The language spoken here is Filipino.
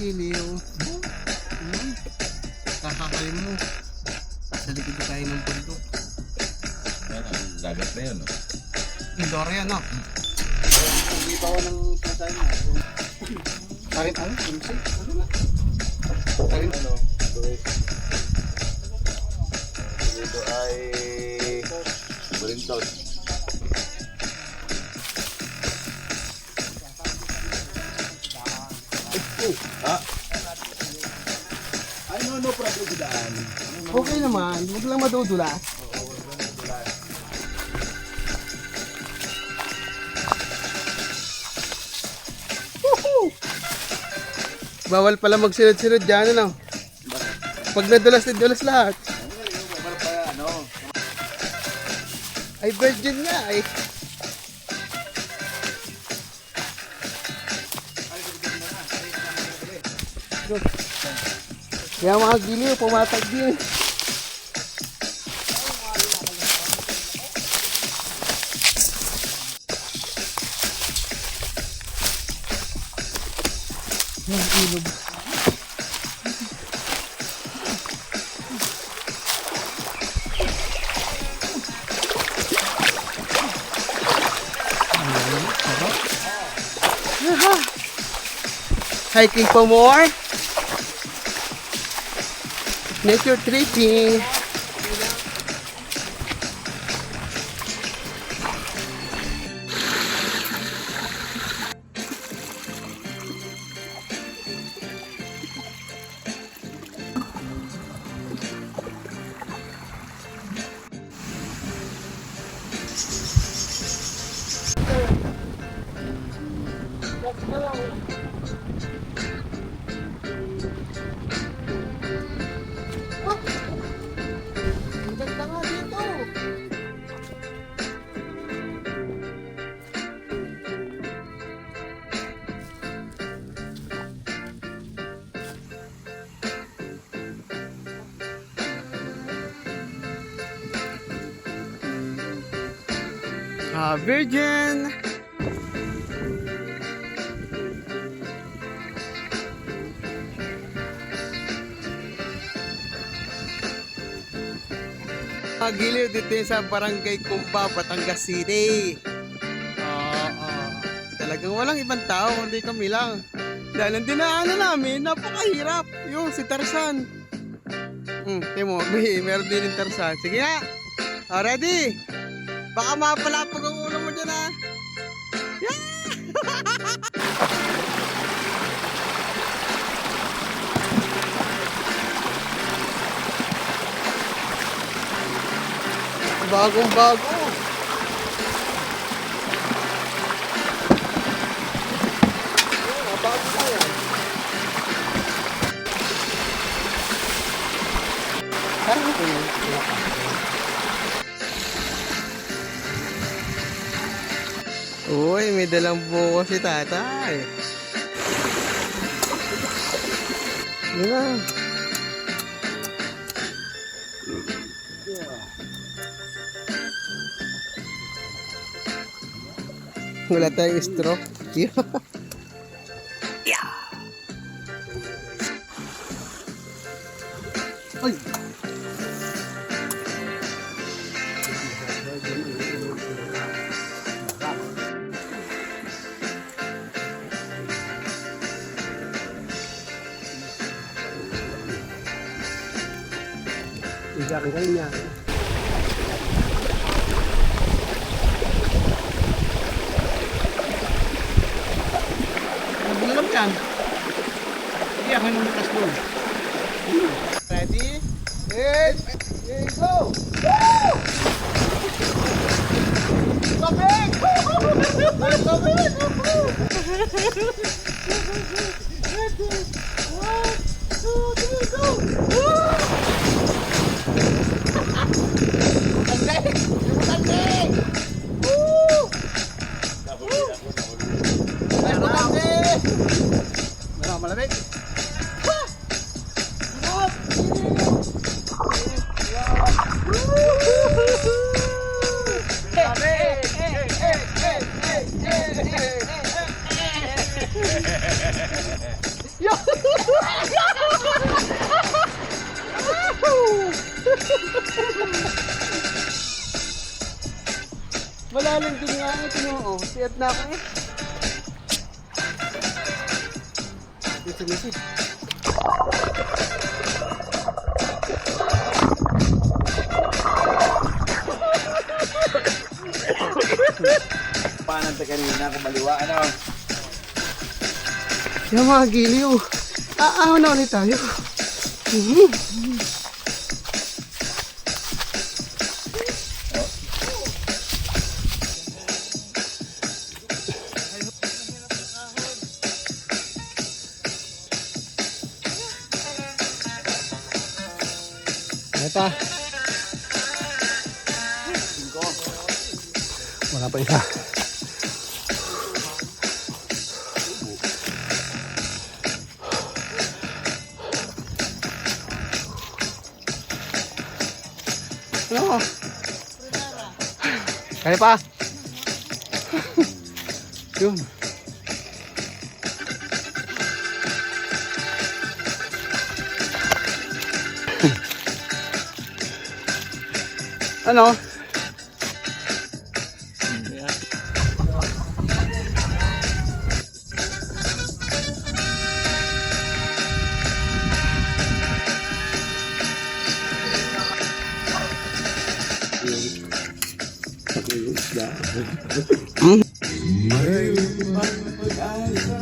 giliw. Kakakay mo. Sa likod tayo ng bundok. Dagat na yun, no? Indora yan, no? Hindi pa ako ng tatay mo. Karin ano? Imsi? Ano na? Karin ano? Dito ay Burinton. Ay, no problem with daan. Okay naman. Huwag lang madudula. Bawal pala magsunod-sunod dyan, ano? Pag nadulas lahat. Ay, virgin nga, ay. Kaya mga giliw, pumatag din. Yung ilog. Hiking for more. Nature tripping. Virgin. Giliw dito sa Barangay Cumba, Batangas City. Talagang walang ibang tao, hindi kami lang. Dahil ang dinaanan namin, napakahirap. Yung si Tarzan. Timo, meron din yung Tarzan. Sige nga. Ready? Baka mapalapag ang ulo mo dyan, ha? Yeah! Bagong bago. Bago na yan. Parang ito yun. Uy, may dalang buko si tatay. Yun na. Wala tayong stroke. Yeah. Ay. Isa ka niya. Nabulam yan. Hindi ako nung nakas doon. Ready? Eight, go! Kabig! Kabig! One, two, three, go! Tanding! Tanding! Woo! Tanding! Malamig! Malalim din nga ito mo. Oh, siyat na ako eh. Dito na siya. Paano tayo kanina kung maliwa, ano? Yung mga giliw. Aahaw na ulit tayo. Ito. Wala pa isa. Ano? Kaya pa. Yun. Ano? May pag-asa,